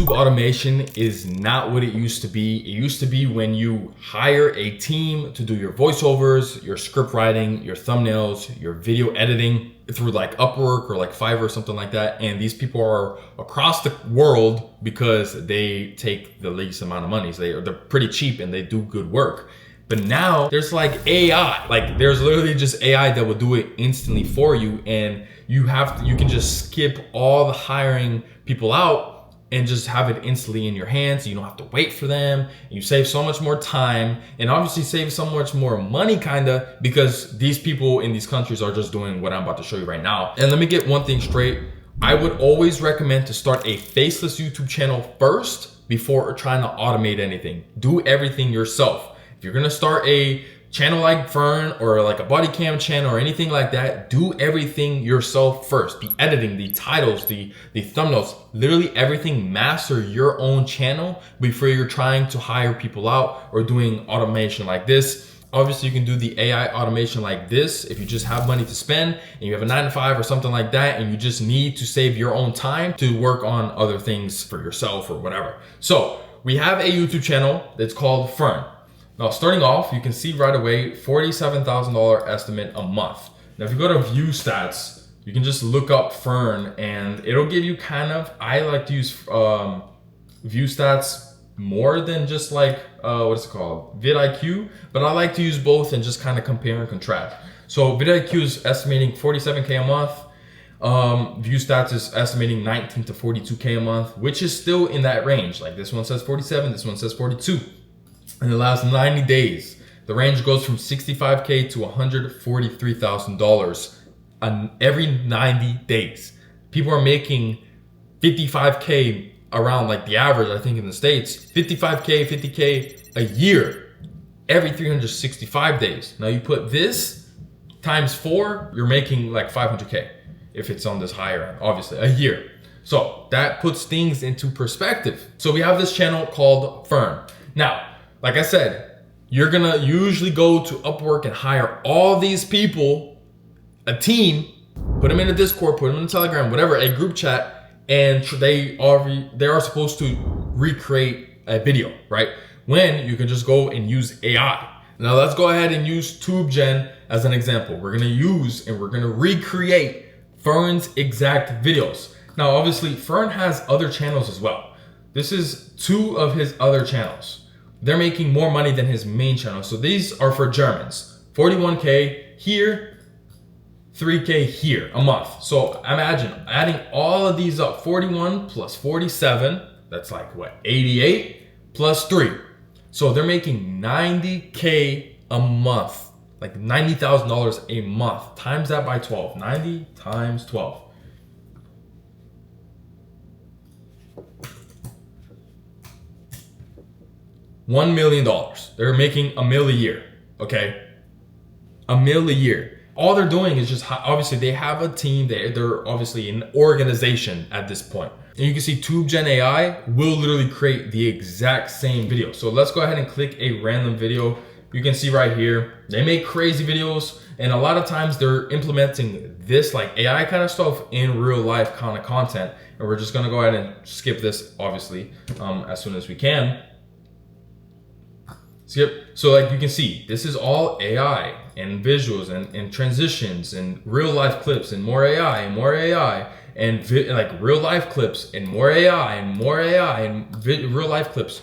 YouTube automation is not what it used to be. It used to be when you hire a team to do your voiceovers, your script writing, your thumbnails, your video editing through like Upwork or like Fiverr or something like that. And these people are across the world because they take the least amount of money. So they're pretty cheap and they do good work. But now there's like AI, like there's literally just AI that will do it instantly for you. And you can just skip all the hiring people out and just have it instantly in your hands. You don't have to wait for them. You save so much more time and obviously save so much more money kinda, because these people in these countries are just doing what I'm about to show you right now. And let me get one thing straight. I would always recommend to start a faceless YouTube channel first before trying to automate anything. Do everything yourself. If you're gonna start a channel like Fern or like a body cam channel or anything like that, do everything yourself first. The editing, the titles, the thumbnails, literally everything. Master your own channel before you're trying to hire people out or doing automation like this. Obviously you can do the AI automation like this if you just have money to spend and you have a 9 to 5 or something like that, and you just need to save your own time to work on other things for yourself or whatever. So we have a YouTube channel that's called Fern. Now, starting off, you can see right away, $47,000 estimate a month. Now, if you go to view stats, you can just look up Fern and it'll give you kind of, I like to use view stats more than just like, what is it called? vidIQ, but I like to use both and just kind of compare and contrast. So vidIQ is estimating 47K a month. View stats is estimating 19 to 42K a month, which is still in that range. Like this one says 47, this one says 42. In the last 90 days, the range goes from $65K to $143,000 on every 90 days. People are making 55K around, like the average, I think in the States, 55K, 50K a year, every 365 days. Now you put this times 4, you're making like 500K if it's on this higher end, obviously, a year. So that puts things into perspective. So we have this channel called Fern. Now, like I said, you're gonna usually go to Upwork and hire all these people, a team, put them in a Discord, put them in a Telegram, whatever, a group chat, and they are supposed to recreate a video, right? When you can just go and use AI. Now let's go ahead and use TubeGen as an example. We're gonna use and we're gonna recreate Fern's exact videos. Now obviously Fern has other channels as well. This is 2 of his other channels. They're making more money than his main channel. So these are for Germans. 41K here, 3K here a month. So imagine adding all of these up, 41 plus 47, that's like what, 88 plus 3. So they're making 90K a month, like $90,000 a month. Times that by 12, 90 times 12. $1 million. They're making $1 million a year, okay? $1 million a year. All they're doing is just, obviously they have a team, they're obviously an organization at this point. And you can see TubeGen AI will literally create the exact same video. So let's go ahead and click a random video. You can see right here, they make crazy videos, and a lot of times they're implementing this like AI kind of stuff in real life kind of content. And we're just gonna go ahead and skip this, obviously, as soon as we can. Skip. So like you can see, this is all AI and visuals and transitions and real life clips and more AI and more AI and like real life clips and more AI and more AI and real life clips.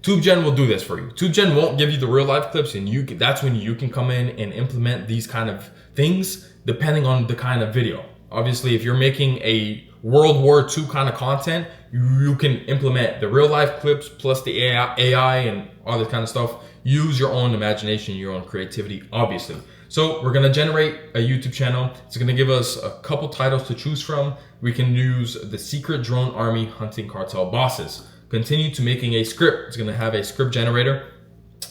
TubeGen will do this for you. TubeGen won't give you the real life clips, and that's when you can come in and implement these kind of things depending on the kind of video. Obviously, if you're making a World War II kind of content, you can implement the real life clips plus the AI and all this kind of stuff. Use your own imagination, your own creativity, obviously. So we're gonna generate a YouTube channel. It's gonna give us a couple titles to choose from. We can use the Secret Drone Army Hunting Cartel Bosses. Continue to making a script. It's gonna have a script generator.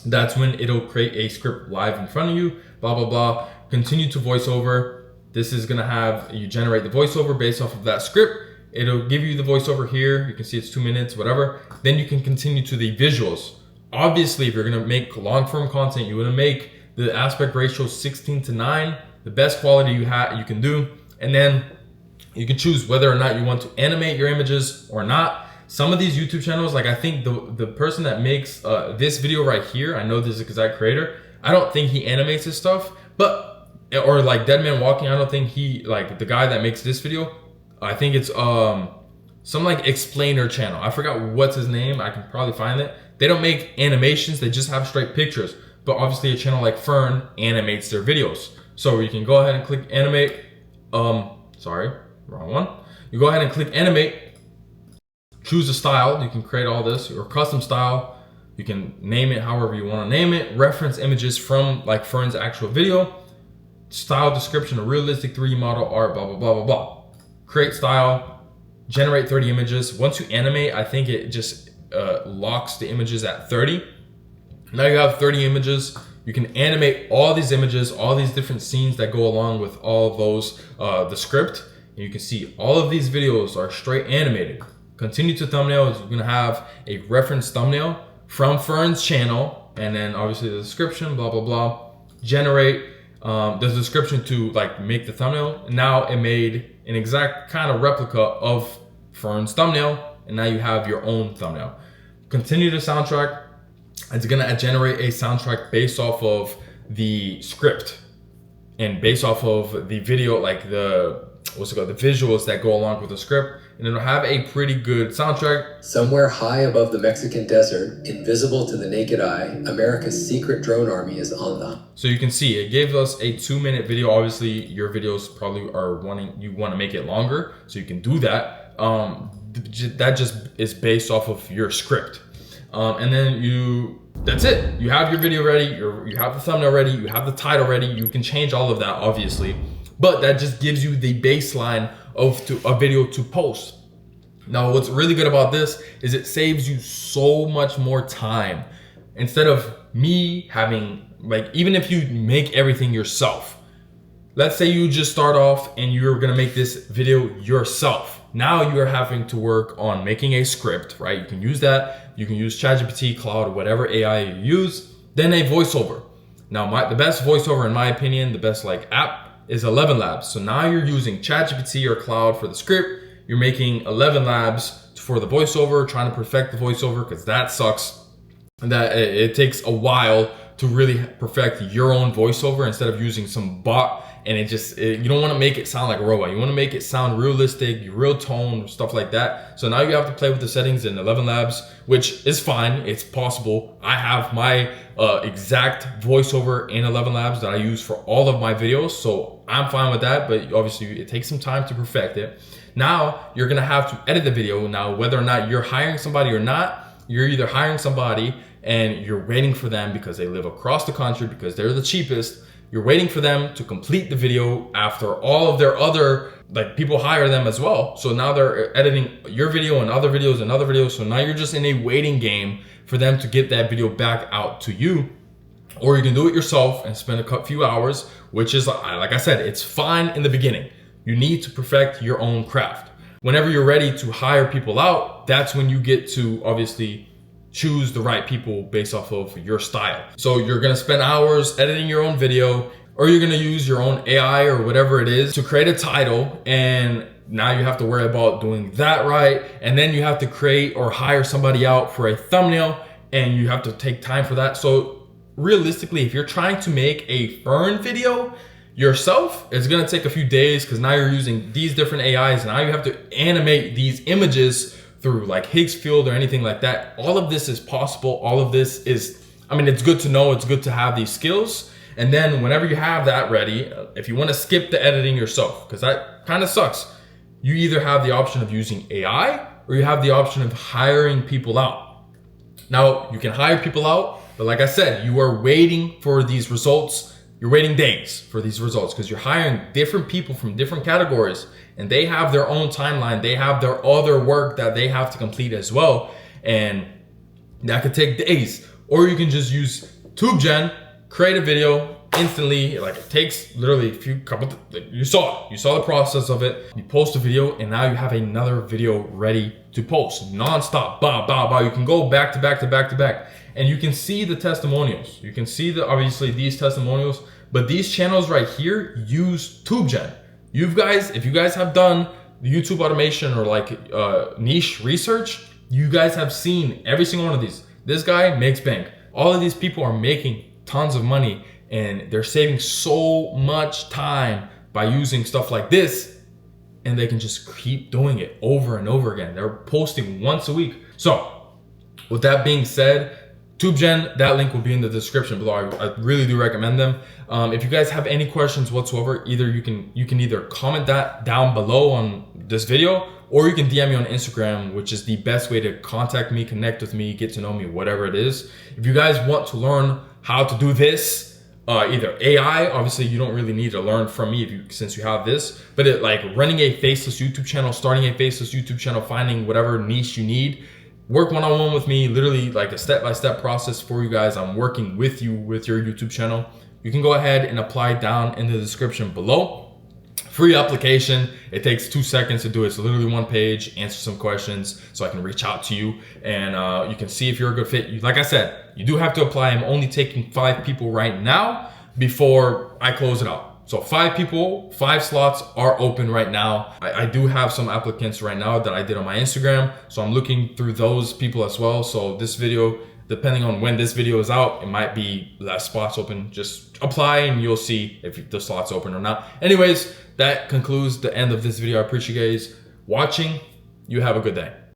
That's when it'll create a script live in front of you, blah, blah, blah. Continue to voiceover. This is gonna have, you generate the voiceover based off of that script. It'll give you the voiceover here. You can see it's 2 minutes, whatever. Then you can continue to the visuals. Obviously, if you're gonna make long form content, you wanna make the aspect ratio 16:9, the best quality you can do. And then you can choose whether or not you want to animate your images or not. some of these YouTube channels, like I think the person that makes this video right here, I know this exact creator, I don't think he animates his stuff, but, or like Dead Man Walking, I don't think he, like the guy that makes this video, I think it's some like explainer channel. I forgot what's his name. I can probably find it. They don't make animations, they just have straight pictures. But obviously a channel like Fern animates their videos. So you can go ahead and click animate. Sorry, wrong one. You go ahead and click animate, choose a style. You can create all this, or custom style. You can name it however you want to name it. Reference images from like Fern's actual video. Style description, a realistic 3D model art, blah, blah, blah, blah, blah. Create style, generate 30 images. Once you animate, I think it just locks the images at 30. Now you have 30 images. You can animate all these images, all these different scenes that go along with all of those, the script. And you can see all of these videos are straight animated. Continue to thumbnails. You're gonna have a reference thumbnail from Fern's channel, and then obviously the description, blah, blah, blah. Generate the description to like make the thumbnail. Now it made an exact kind of replica of Fern's thumbnail, and now you have your own thumbnail. Continue the soundtrack. It's gonna generate a soundtrack based off of the script and based off of the video, like the, what's it called, the visuals that go along with the script, and it'll have a pretty good soundtrack. Somewhere high above the Mexican desert, invisible to the naked eye, America's secret drone army is on the. So you can see it gave us a 2-minute video. Obviously your videos probably are you want to make it longer, so you can do that. That just is based off of your script. And then that's it. You have your video ready, you have the thumbnail ready, you have the title ready. You can change all of that obviously, but that just gives you the baseline of a video to post. Now what's really good about this is it saves you so much more time. Instead of me having, like, even if you make everything yourself, let's say you just start off and you're gonna make this video yourself. Now you're having to work on making a script, right? You can use that. You can use ChatGPT, Cloud, whatever AI you use, then a voiceover. Now the best voiceover in my opinion, the best like app is 11 Labs. So now you're using ChatGPT or Cloud for the script. You're making 11 Labs for the voiceover, trying to perfect the voiceover, because that sucks. And that it takes a while to really perfect your own voiceover instead of using some bot. And you don't want to make it sound like a robot. You want to make it sound realistic, real tone, stuff like that. So now you have to play with the settings in 11 Labs, which is fine. It's possible. I have my exact voiceover in 11 Labs that I use for all of my videos. So I'm fine with that, but obviously it takes some time to perfect it. Now you're going to have to edit the video. Now, whether or not you're hiring somebody or not, you're either hiring somebody and you're waiting for them because they live across the country, because they're the cheapest. You're waiting for them to complete the video after all of their other, like, people hire them as well. So now they're editing your video and other videos and other videos. So now you're just in a waiting game for them to get that video back out to you. Or you can do it yourself and spend a few hours, which is, like I said, it's fine in the beginning. You need to perfect your own craft. Whenever you're ready to hire people out, that's when you get to obviously choose the right people based off of your style. So you're gonna spend hours editing your own video, or you're gonna use your own AI or whatever it is to create a title, and now you have to worry about doing that right, and then you have to create or hire somebody out for a thumbnail, and you have to take time for that. So realistically, if you're trying to make a Fern video yourself, it's gonna take a few days, because now you're using these different AIs, and now you have to animate these images through like Higgsfield or anything like that. All of this is possible. All of this is, I mean, it's good to know, it's good to have these skills. And then whenever you have that ready, if you want to skip the editing yourself, because that kind of sucks, you either have the option of using AI or you have the option of hiring people out. Now you can hire people out, but like I said, you are waiting for these results. You're waiting days for these results because you're hiring different people from different categories, and they have their own timeline. They have their other work that they have to complete as well. And that could take days. Or you can just use TubeGen, create a video instantly. Like, it takes literally you saw the process of it. You post a video and now you have another video ready to post nonstop. Bah, bah, bah. You can go back to back to back to back. And you can see the testimonials. You can see obviously these testimonials, but these channels right here use TubeGen. If you guys have done the YouTube automation or like niche research, You guys have seen every single one of these. This guy makes bank. All of these people are making tons of money, and they're saving so much time by using stuff like this, and they can just keep doing it over and over again. They're posting once a week. So with that being said, TubeGen, that link will be in the description below. I really do recommend them. If you guys have any questions whatsoever, either you can either comment that down below on this video, or you can DM me on Instagram, which is the best way to contact me, connect with me, get to know me, whatever it is. If you guys want to learn how to do this, either AI, obviously you don't really need to learn from me since you have this, but like running a faceless YouTube channel, starting a faceless YouTube channel, finding whatever niche you need, work one-on-one with me, literally like a step-by-step process for you guys. I'm working with you with your YouTube channel. You can go ahead and apply down in the description below. Free application. It takes 2 seconds to do it. It's literally one page, answer some questions so I can reach out to you, and you can see if you're a good fit. Like I said, you do have to apply. I'm only taking 5 people right now before I close it out. So 5 people, 5 slots are open right now. I do have some applicants right now that I did on my Instagram, so I'm looking through those people as well. So this video, depending on when this video is out, it might be less spots open. Just apply and you'll see if the slot's open or not. Anyways, that concludes the end of this video. I appreciate you guys watching. You have a good day.